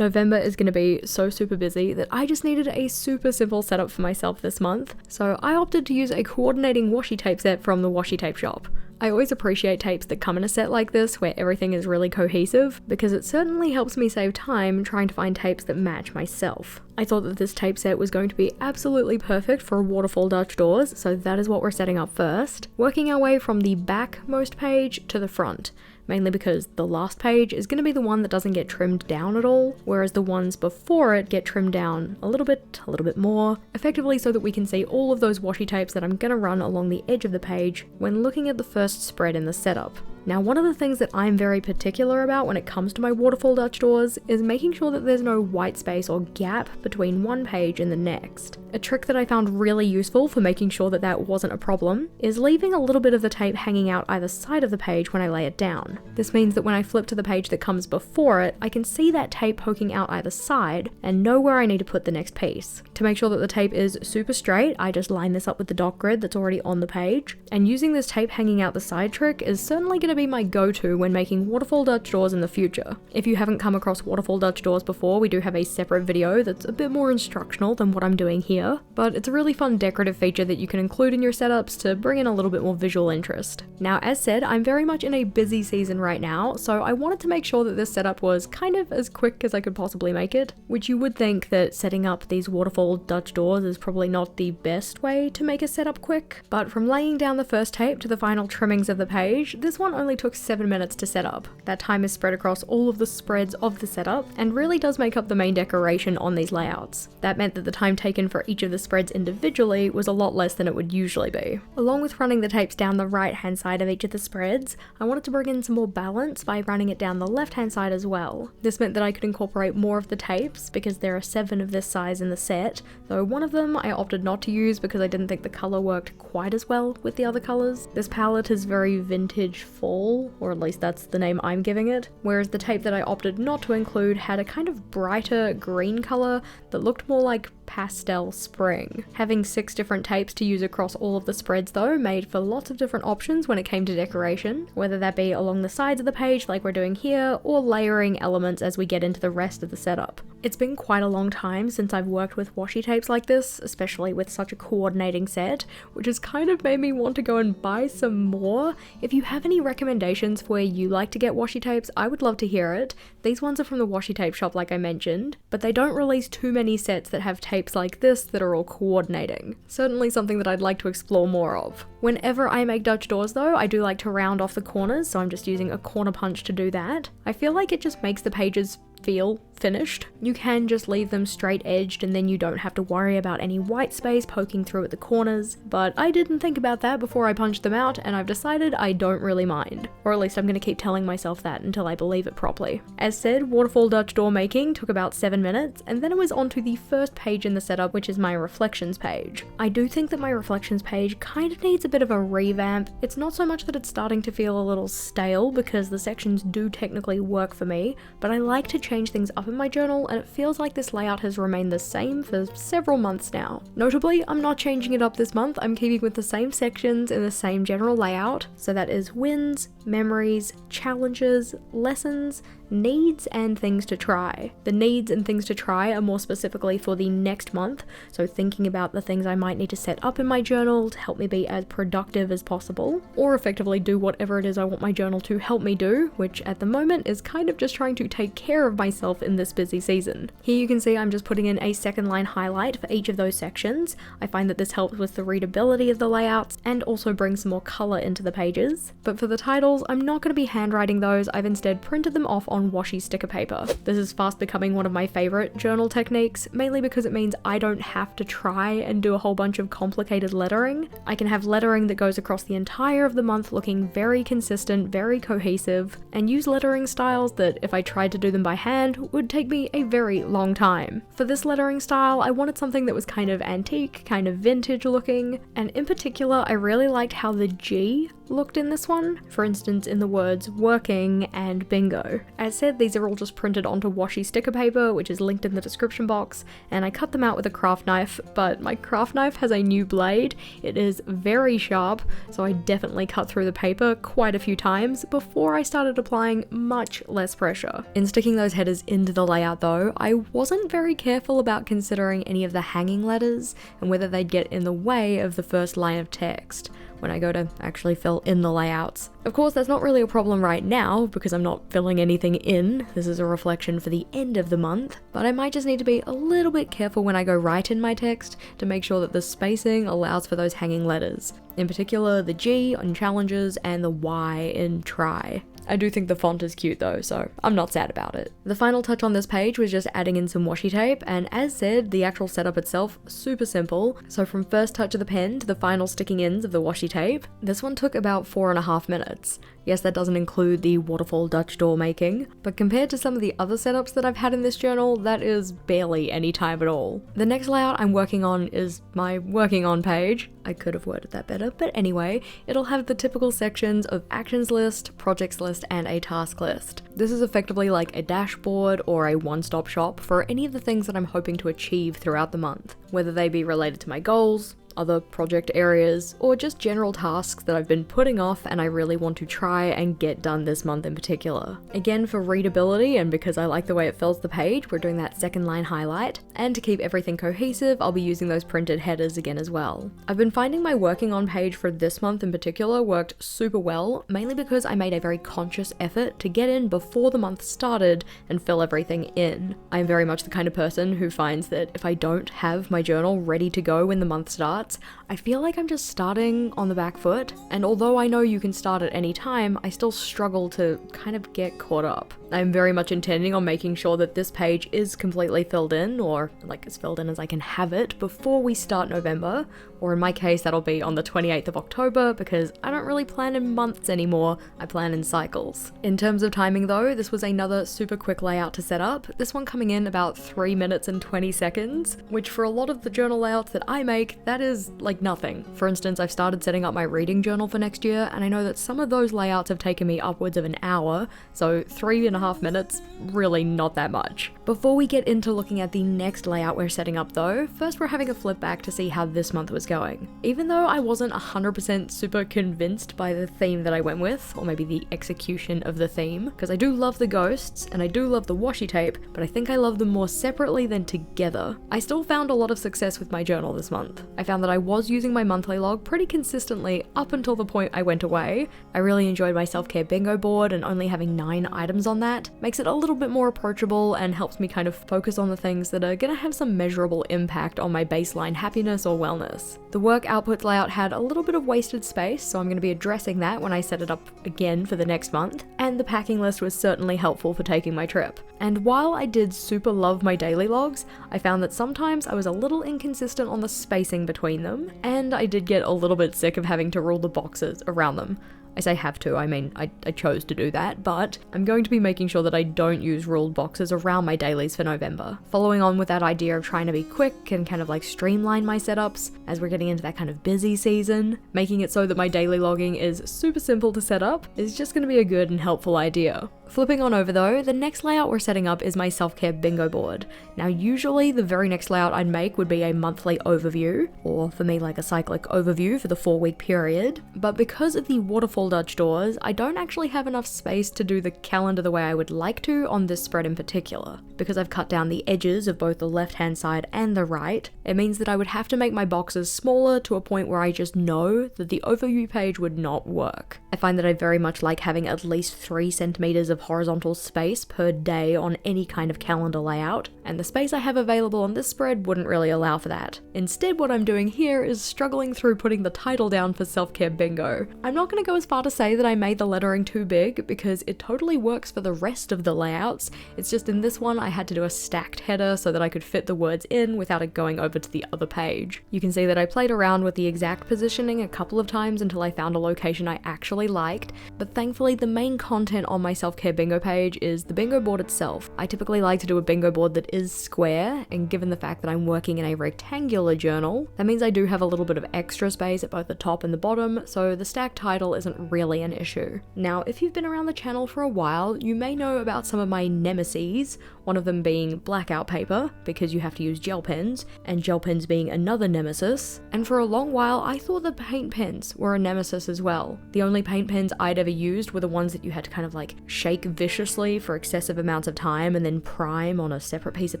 November is going to be so super busy that I just needed a super simple setup for myself this month, so I opted to use a coordinating washi tape set from the washi tape shop. I always appreciate tapes that come in a set like this where everything is really cohesive, because it certainly helps me save time trying to find tapes that match myself. I thought that this tape set was going to be absolutely perfect for waterfall Dutch doors, so that is what we're setting up first, working our way from the backmost page to the front. Mainly because the last page is going to be the one that doesn't get trimmed down at all, whereas the ones before it get trimmed down a little bit more, effectively so that we can see all of those washi tapes that I'm going to run along the edge of the page when looking at the first spread in the setup. Now, one of the things that I'm very particular about when it comes to my waterfall Dutch doors is making sure that there's no white space or gap between one page and the next. A trick that I found really useful for making sure that that wasn't a problem is leaving a little bit of the tape hanging out either side of the page when I lay it down. This means that when I flip to the page that comes before it, I can see that tape poking out either side and know where I need to put the next piece. To make sure that the tape is super straight, I just line this up with the dot grid that's already on the page, and using this tape hanging out the side trick is certainly going to be my go-to when making waterfall Dutch doors in the future. If you haven't come across waterfall Dutch doors before, we do have a separate video that's a bit more instructional than what I'm doing here, but it's a really fun decorative feature that you can include in your setups to bring in a little bit more visual interest. Now, as said, I'm very much in a busy season right now, so I wanted to make sure that this setup was kind of as quick as I could possibly make it, which you would think that setting up these waterfall Dutch doors is probably not the best way to make a setup quick, but from laying down the first tape to the final trimmings of the page, this one only took 7 minutes to set up. That time is spread across all of the spreads of the setup and really does make up the main decoration on these layouts. That meant that the time taken for each of the spreads individually was a lot less than it would usually be. Along with running the tapes down the right hand side of each of the spreads, I wanted to bring in some more balance by running it down the left hand side as well. This meant that I could incorporate more of the tapes because there are 7 of this size in the set, though one of them I opted not to use because I didn't think the colour worked quite as well with the other colours. This palette is very vintage fall, or at least that's the name I'm giving it, whereas the tape that I opted not to include had a kind of brighter green colour that looked more like pastel spring. Having 6 different tapes to use across all of the spreads though made for lots of different options when it came to decoration, whether that be along the sides of the page like we're doing here, or layering elements as we get into the rest of the setup. It's been quite a long time since I've worked with washi tapes like this, especially with such a coordinating set, which has kind of made me want to go and buy some more. If you have any recommendations for where you like to get washi tapes, I would love to hear it. These ones are from the washi tape shop like I mentioned, but they don't release too many sets that have tapes like this that are all coordinating. Certainly something that I'd like to explore more of. Whenever I make Dutch doors though, I do like to round off the corners, so I'm just using a corner punch to do that. I feel like it just makes the pages feel finished. You can just leave them straight edged and then you don't have to worry about any white space poking through at the corners, but I didn't think about that before I punched them out and I've decided I don't really mind. Or at least I'm going to keep telling myself that until I believe it properly. As said, waterfall Dutch door making took about 7 minutes and then it was on to the first page in the setup, which is my reflections page. I do think that my reflections page kind of needs a bit of a revamp. It's not so much that it's starting to feel a little stale because the sections do technically work for me, but I like to change things up in my journal and it feels like this layout has remained the same for several months now. Notably, I'm not changing it up this month, I'm keeping with the same sections in the same general layout, so that is wins, memories, challenges, lessons, needs, and things to try. The needs and things to try are more specifically for the next month, so thinking about the things I might need to set up in my journal to help me be as productive as possible, or effectively do whatever it is I want my journal to help me do, which at the moment is kind of just trying to take care of myself in this busy season. Here you can see I'm just putting in a second line highlight for each of those sections. I find that this helps with the readability of the layouts and also brings some more colour into the pages. But for the titles, I'm not going to be handwriting those, I've instead printed them off on washi sticker paper. This is fast becoming one of my favourite journal techniques, mainly because it means I don't have to try and do a whole bunch of complicated lettering. I can have lettering that goes across the entire of the month looking very consistent, very cohesive, and use lettering styles that if I tried to do them by hand would take me a very long time. For this lettering style, I wanted something that was kind of antique, kind of vintage looking, and in particular I really liked how the G looked in this one. For instance, in the words working and bingo. As said, these are all just printed onto washi sticker paper, which is linked in the description box, and I cut them out with a craft knife, but my craft knife has a new blade. It is very sharp, so I definitely cut through the paper quite a few times before I started applying much less pressure. In sticking those headers into the layout though, I wasn't very careful about considering any of the hanging letters and whether they'd get in the way of the first line of text when I go to actually fill in the layouts. Of course, that's not really a problem right now because I'm not filling anything in. This is a reflection for the end of the month, but I might just need to be a little bit careful when I go write in my text to make sure that the spacing allows for those hanging letters. In particular, the G in challenges and the Y in try. I do think the font is cute though, so I'm not sad about it. The final touch on this page was just adding in some washi tape, and as said, the actual setup itself, super simple. So from first touch of the pen to the final sticking ends of the washi tape, this one took about 4.5 minutes. Yes, that doesn't include the waterfall Dutch door making, but compared to some of the other setups that I've had in this journal, that is barely any time at all. The next layout I'm working on is my working on page. I could have worded that better, but anyway, it'll have the typical sections of actions list, projects list, and a task list. This is effectively like a dashboard or a one-stop shop for any of the things that I'm hoping to achieve throughout the month, whether they be related to my goals, other project areas, or just general tasks that I've been putting off and I really want to try and get done this month in particular. Again, for readability and because I like the way it fills the page, we're doing that second line highlight, and to keep everything cohesive, I'll be using those printed headers again as well. I've been finding my working on page for this month in particular worked super well, mainly because I made a very conscious effort to get in before the month started and fill everything in. I'm very much the kind of person who finds that if I don't have my journal ready to go when the month starts, I feel like I'm just starting on the back foot, and although I know you can start at any time, I still struggle to kind of get caught up. I'm very much intending on making sure that this page is completely filled in, or like as filled in as I can have it, before we start November, or in my case that'll be on the 28th of October because I don't really plan in months anymore, I plan in cycles. In terms of timing though, this was another super quick layout to set up, this one coming in about 3 minutes and 20 seconds, which for a lot of the journal layouts that I make, that is like nothing. For instance, I've started setting up my reading journal for next year, and I know that some of those layouts have taken me upwards of an hour, so 3.5 minutes, really not that much. Before we get into looking at the next layout we're setting up though, first we're having a flip back to see how this month was going. Even though I wasn't 100% super convinced by the theme that I went with, or maybe the execution of the theme, because I do love the ghosts and I do love the washi tape, but I think I love them more separately than together. I still found a lot of success with my journal this month. I found that I was using my monthly log pretty consistently up until the point I went away. I really enjoyed my self-care bingo board, and only having 9 items on that makes it a little bit more approachable and helps me kind of focus on the things that are gonna have some measurable impact on my baseline happiness or wellness. The work outputs layout had a little bit of wasted space, so I'm gonna be addressing that when I set it up again for the next month, and the packing list was certainly helpful for taking my trip. And while I did super love my daily logs, I found that sometimes I was a little inconsistent on the spacing between them, and I did get a little bit sick of having to rule the boxes around them. I say have to, I mean I chose to do that, but I'm going to be making sure that I don't use ruled boxes around my dailies for November. Following on with that idea of trying to be quick and kind of like streamline my setups as we're getting into that kind of busy season, making it so that my daily logging is super simple to set up is just going to be a good and helpful idea. Flipping on over though, the next layout we're setting up is my self-care bingo board. Now usually the very next layout I'd make would be a monthly overview, or for me like a cyclic overview for the 4-week period, but because of the waterfall Dutch doors, I don't actually have enough space to do the calendar the way I would like to on this spread in particular. Because I've cut down the edges of both the left hand side and the right, it means that I would have to make my boxes smaller to a point where I just know that the overview page would not work. I find that I very much like having at least 3 centimeters of horizontal space per day on any kind of calendar layout, and the space I have available on this spread wouldn't really allow for that. Instead, what I'm doing here is struggling through putting the title down for self-care bingo. I'm not going to go as far to say that I made the lettering too big, because it totally works for the rest of the layouts. It's just in this one I had to do a stacked header so that I could fit the words in without it going over to the other page. You can see that I played around with the exact positioning a couple of times until I found a location I actually liked, but thankfully the main content on my self-care self-care bingo page is the bingo board itself. I typically like to do a bingo board that is square, and given the fact that I'm working in a rectangular journal, that means I do have a little bit of extra space at both the top and the bottom, so the stacked title isn't really an issue. Now, if you've been around the channel for a while, you may know about some of my nemeses, one of them being blackout paper, because you have to use gel pens, and gel pens being another nemesis. And for a long while, I thought the paint pens were a nemesis as well. The only paint pens I'd ever used were the ones that you had to kind of like shake viciously for excessive amounts of time and then prime on a separate piece of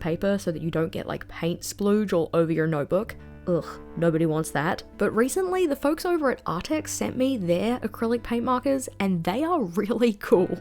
paper so that you don't get like paint splooge all over your notebook. Ugh, nobody wants that. But recently, the folks over at Artex sent me their acrylic paint markers, and they are really cool.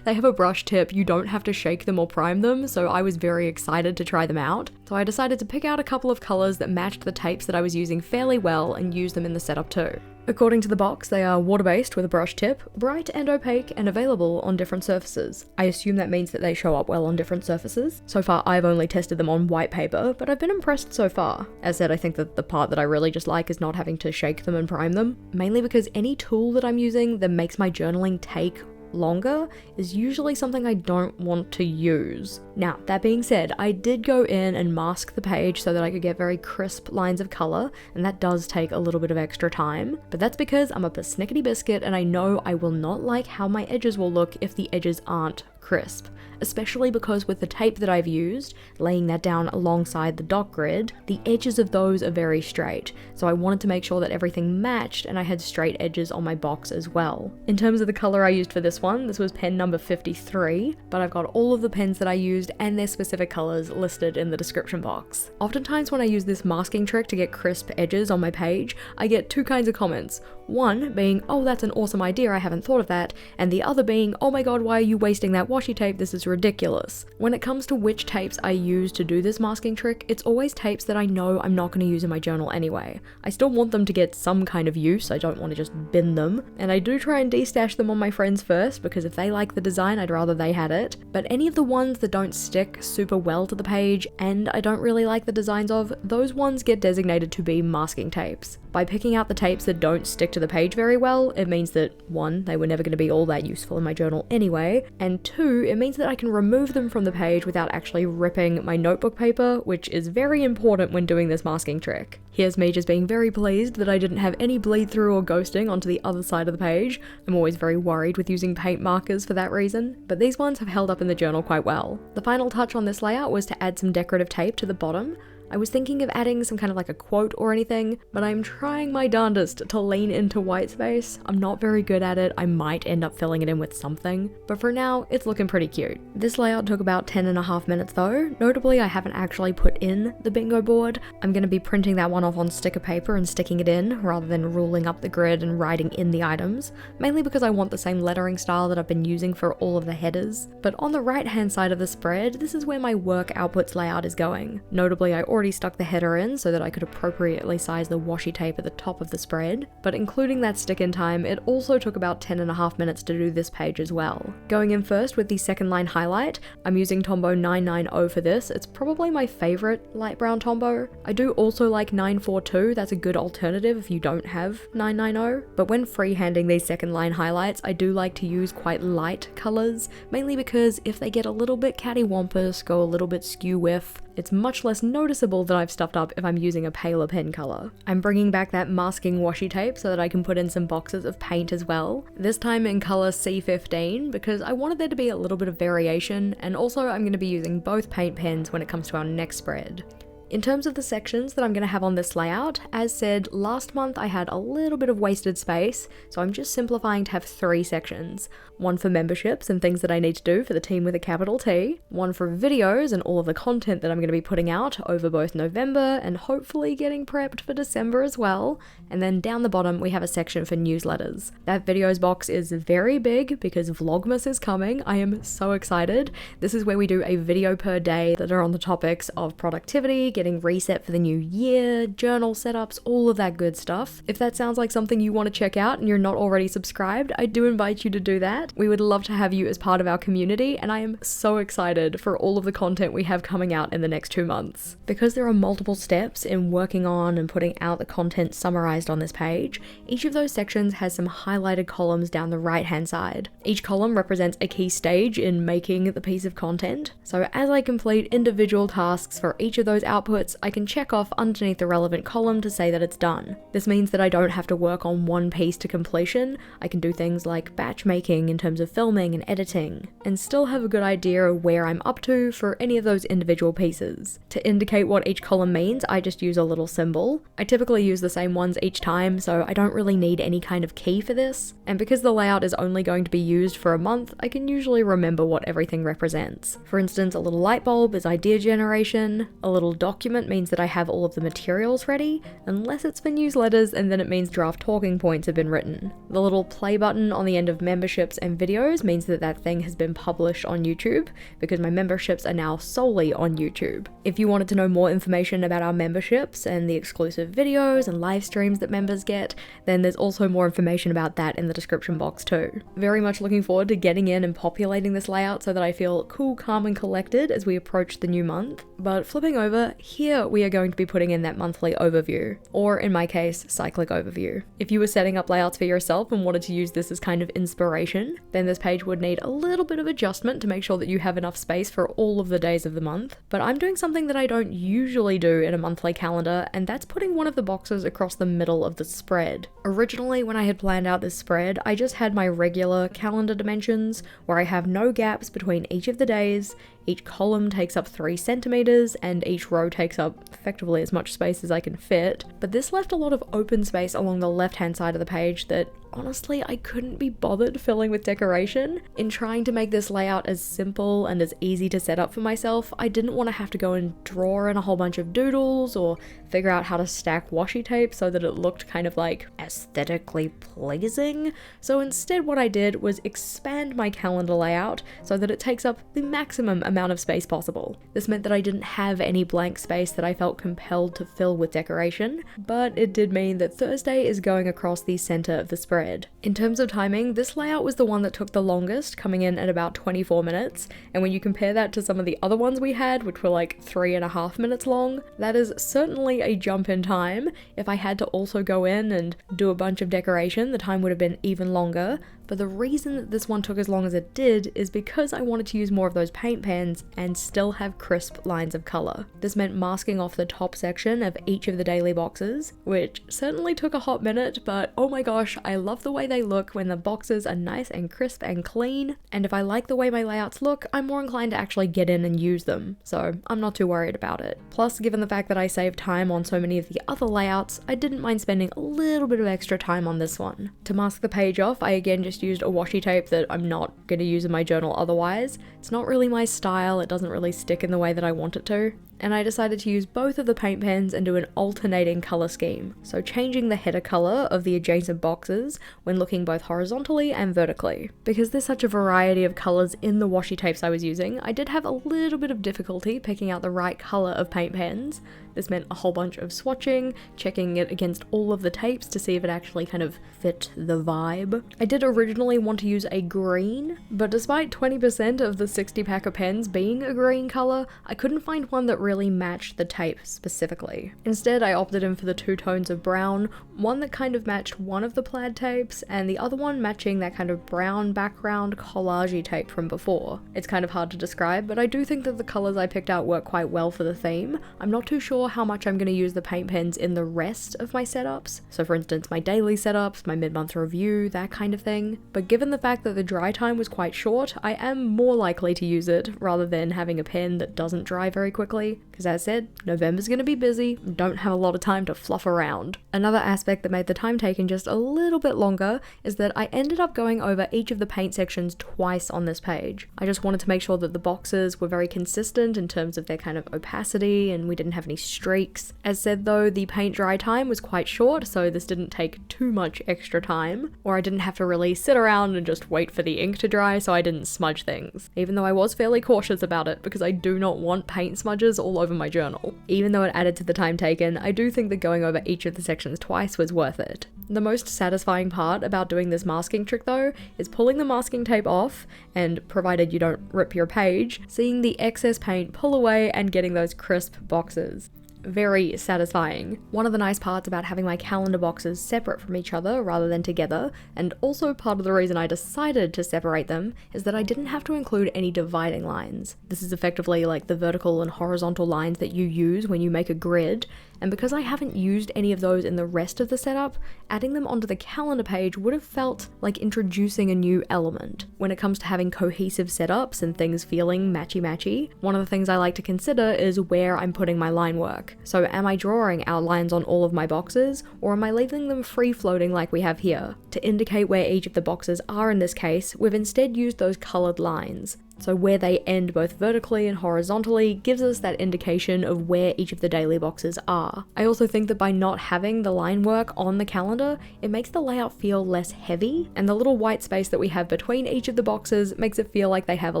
They have a brush tip, you don't have to shake them or prime them, so I was very excited to try them out. So I decided to pick out a couple of colors that matched the tapes that I was using fairly well and use them in the setup too. According to the box, they are water-based with a brush tip, bright and opaque, and available on different surfaces. I assume that means that they show up well on different surfaces. So far, I've only tested them on white paper, but I've been impressed so far. As said, I think that the part that I really just like is not having to shake them and prime them, mainly because any tool that I'm using that makes my journaling take longer is usually something I don't want to use. Now, that being said, I did go in and mask the page so that I could get very crisp lines of color, and that does take a little bit of extra time, but that's because I'm a persnickety biscuit and I know I will not like how my edges will look if the edges aren't crisp. Especially because with the tape that I've used, laying that down alongside the dot grid, the edges of those are very straight, so I wanted to make sure that everything matched and I had straight edges on my box as well. In terms of the color I used for this one, this was pen number 53, but I've got all of the pens that I used and their specific colors listed in the description box. Oftentimes when I use this masking trick to get crisp edges on my page, I get two kinds of comments. One being, oh, that's an awesome idea, I haven't thought of that, and the other being, oh my god, why are you wasting that washi tape, this is ridiculous. When it comes to which tapes I use to do this masking trick, it's always tapes that I know I'm not going to use in my journal anyway. I still want them to get some kind of use, I don't want to just bin them, and I do try and destash them on my friends first, because if they like the design, I'd rather they had it. But any of the ones that don't stick super well to the page, and I don't really like the designs of, those ones get designated to be masking tapes. By picking out the tapes that don't stick to the page very well, it means that 1, they were never going to be all that useful in my journal anyway, and 2, it means that I can remove them from the page without actually ripping my notebook paper, which is very important when doing this masking trick. Here's me just being very pleased that I didn't have any bleed through or ghosting onto the other side of the page. I'm always very worried with using paint markers for that reason, but these ones have held up in the journal quite well. The final touch on this layout was to add some decorative tape to the bottom. I was thinking of adding some kind of like a quote or anything, but I'm trying my darndest to lean into white space. I'm not very good at it, I might end up filling it in with something, but for now, it's looking pretty cute. This layout took about 10.5 minutes though. Notably, I haven't actually put in the bingo board. I'm going to be printing that one off on sticker paper and sticking it in, rather than ruling up the grid and writing in the items, mainly because I want the same lettering style that I've been using for all of the headers. But on the right hand side of the spread, this is where my work outputs layout is going. Notably, I already stuck the header in so that I could appropriately size the washi tape at the top of the spread, but including that stick-in time, it also took about 10.5 minutes to do this page as well. Going in first with the second line highlight, I'm using Tombow 990 for this. It's probably my favorite light brown Tombow. I do also like 942, that's a good alternative if you don't have 990, but when freehanding these second line highlights, I do like to use quite light colors, mainly because if they get a little bit cattywampus, go a little bit skew with, it's much less noticeable that I've stuffed up if I'm using a paler pen color. I'm bringing back that masking washi tape so that I can put in some boxes of paint as well, this time in color C15 because I wanted there to be a little bit of variation, and also I'm going to be using both paint pens when it comes to our next spread. In terms of the sections that I'm going to have on this layout, as said, last month I had a little bit of wasted space, so I'm just simplifying to have 3 sections. One for memberships and things that I need to do for the team with a capital T, one for videos and all of the content that I'm going to be putting out over both November and hopefully getting prepped for December as well, and then down the bottom we have a section for newsletters. That videos box is very big because Vlogmas is coming. I am so excited. This is where we do a video per day that are on the topics of productivity, getting getting reset for the new year, journal setups, all of that good stuff. If that sounds like something you want to check out and you're not already subscribed, I do invite you to do that. We would love to have you as part of our community, and I am so excited for all of the content we have coming out in the next 2 months. Because there are multiple steps in working on and putting out the content summarized on this page, each of those sections has some highlighted columns down the right hand side. Each column represents a key stage in making the piece of content. So as I complete individual tasks for each of those outputs, I can check off underneath the relevant column to say that it's done. This means that I don't have to work on one piece to completion. I can do things like batch making in terms of filming and editing, and still have a good idea of where I'm up to for any of those individual pieces. To indicate what each column means, I just use a little symbol. I typically use the same ones each time, so I don't really need any kind of key for this, and because the layout is only going to be used for a month, I can usually remember what everything represents. For instance, a little light bulb is idea generation, a little document means that I have all of the materials ready, unless it's for newsletters, and then it means draft talking points have been written. The little play button on the end of memberships and videos means that that thing has been published on YouTube, because my memberships are now solely on YouTube. If you wanted to know more information about our memberships and the exclusive videos and live streams that members get, then there's also more information about that in the description box too. Very much looking forward to getting in and populating this layout so that I feel cool, calm and collected as we approach the new month. But flipping over, here we are going to be putting in that monthly overview, or in my case, cyclic overview. If you were setting up layouts for yourself and wanted to use this as kind of inspiration, then this page would need a little bit of adjustment to make sure that you have enough space for all of the days of the month. But I'm doing something that I don't usually do in a monthly calendar, and that's putting one of the boxes across the middle of the spread. Originally, when I had planned out this spread, I just had my regular calendar dimensions, where I have no gaps between each of the days. Each column takes up 3 centimeters, and each row takes up effectively as much space as I can fit. But this left a lot of open space along the left-hand side of the page that honestly I couldn't be bothered filling with decoration. In trying to make this layout as simple and as easy to set up for myself, I didn't want to have to go and draw in a whole bunch of doodles or figure out how to stack washi tape so that it looked kind of like aesthetically pleasing. So instead what I did was expand my calendar layout so that it takes up the maximum amount of space possible. This meant that I didn't have any blank space that I felt compelled to fill with decoration, but it did mean that Thursday is going across the center of the spread. In terms of timing, this layout was the one that took the longest, coming in at about 24 minutes, and when you compare that to some of the other ones we had, which were like 3.5 minutes long, that is certainly a jump in time. If I had to also go in and do a bunch of decoration, the time would have been even longer. But the reason that this one took as long as it did is because I wanted to use more of those paint pens and still have crisp lines of color. This meant masking off the top section of each of the daily boxes, which certainly took a hot minute, but oh my gosh, I love the way they look when the boxes are nice and crisp and clean, and if I like the way my layouts look, I'm more inclined to actually get in and use them, so I'm not too worried about it. Plus, given the fact that I saved time on so many of the other layouts, I didn't mind spending a little bit of extra time on this one. To mask the page off, I again just used a washi tape that I'm not going to use in my journal otherwise. It's not really my style, it doesn't really stick in the way that I want it to. And I decided to use both of the paint pens and do an alternating color scheme, so changing the header color of the adjacent boxes when looking both horizontally and vertically. Because there's such a variety of colors in the washi tapes I was using, I did have a little bit of difficulty picking out the right color of paint pens. This meant a whole bunch of swatching, checking it against all of the tapes to see if it actually kind of fit the vibe. I did originally want to use a green, but despite 20% of the 60 pack of pens being a green color, I couldn't find one that really matched the tape specifically. Instead, I opted in for the 2 tones of brown, one that kind of matched one of the plaid tapes, and the other one matching that kind of brown background collage-y tape from before. It's kind of hard to describe, but I do think that the colors I picked out work quite well for the theme. I'm not too sure how much I'm going to use the paint pens in the rest of my setups. So for instance, my daily setups, my mid-month review, that kind of thing. But given the fact that the dry time was quite short, I am more likely to use it rather than having a pen that doesn't dry very quickly. Because as said, November's going to be busy, don't have a lot of time to fluff around. Another aspect that made the time taken just a little bit longer is that I ended up going over each of the paint sections twice on this page. I just wanted to make sure that the boxes were very consistent in terms of their kind of opacity and we didn't have any streaks. As said though, the paint dry time was quite short, so this didn't take too much extra time, or I didn't have to really sit around and just wait for the ink to dry so I didn't smudge things. Even though I was fairly cautious about it because I do not want paint smudges all over my journal. Even though it added to the time taken, I do think that going over each of the sections twice was worth it. The most satisfying part about doing this masking trick though is pulling the masking tape off and, provided you don't rip your page, seeing the excess paint pull away and getting those crisp boxes. Very satisfying. One of the nice parts about having my calendar boxes separate from each other rather than together, and also part of the reason I decided to separate them, is that I didn't have to include any dividing lines. This is effectively like the vertical and horizontal lines that you use when you make a grid, and because I haven't used any of those in the rest of the setup, adding them onto the calendar page would have felt like introducing a new element. When it comes to having cohesive setups and things feeling matchy-matchy, one of the things I like to consider is where I'm putting my line work. So am I drawing outlines on all of my boxes, or am I leaving them free-floating like we have here? To indicate where each of the boxes are in this case, we've instead used those coloured lines. So where they end both vertically and horizontally gives us that indication of where each of the daily boxes are. I also think that by not having the line work on the calendar, it makes the layout feel less heavy, and the little white space that we have between each of the boxes makes it feel like they have a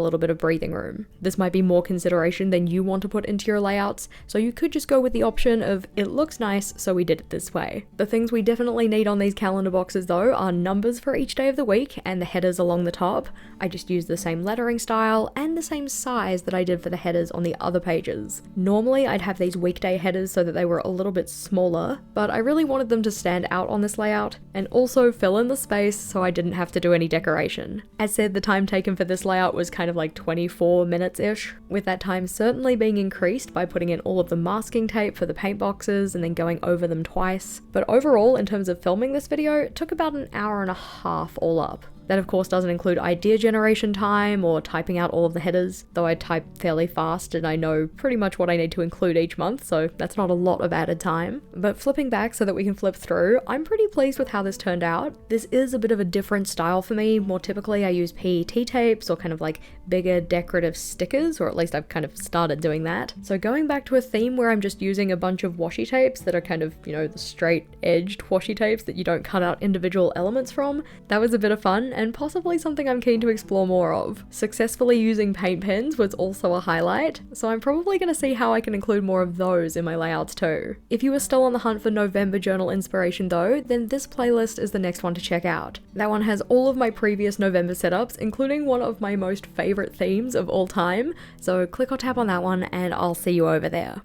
little bit of breathing room. This might be more consideration than you want to put into your layouts, so you could just go with the option of it looks nice, so we did it this way. The things we definitely need on these calendar boxes though are numbers for each day of the week and the headers along the top. I just used the same lettering style and the same size that I did for the headers on the other pages. Normally I'd have these weekday headers so that they were a little bit smaller, but I really wanted them to stand out on this layout and also fill in the space so I didn't have to do any decoration. As said, the time taken for this layout was kind of like 24 minutes-ish, with that time certainly being increased by putting in all of the masking tape for the paint boxes and then going over them twice. But overall, in terms of filming this video, it took about an hour and a half all up. That of course doesn't include idea generation time or typing out all of the headers, though I type fairly fast and I know pretty much what I need to include each month, so that's not a lot of added time. But flipping back so that we can flip through, I'm pretty pleased with how this turned out. This is a bit of a different style for me. More typically I use PET tapes or kind of like bigger decorative stickers, or at least I've kind of started doing that. So going back to a theme where I'm just using a bunch of washi tapes that are kind of, you know, the straight edged washi tapes that you don't cut out individual elements from, that was a bit of fun and possibly something I'm keen to explore more of. Successfully using paint pens was also a highlight, so I'm probably going to see how I can include more of those in my layouts too. If you are still on the hunt for November journal inspiration though, then this playlist is the next one to check out. That one has all of my previous November setups, including one of my most favorite themes of all time, so click or tap on that one and I'll see you over there.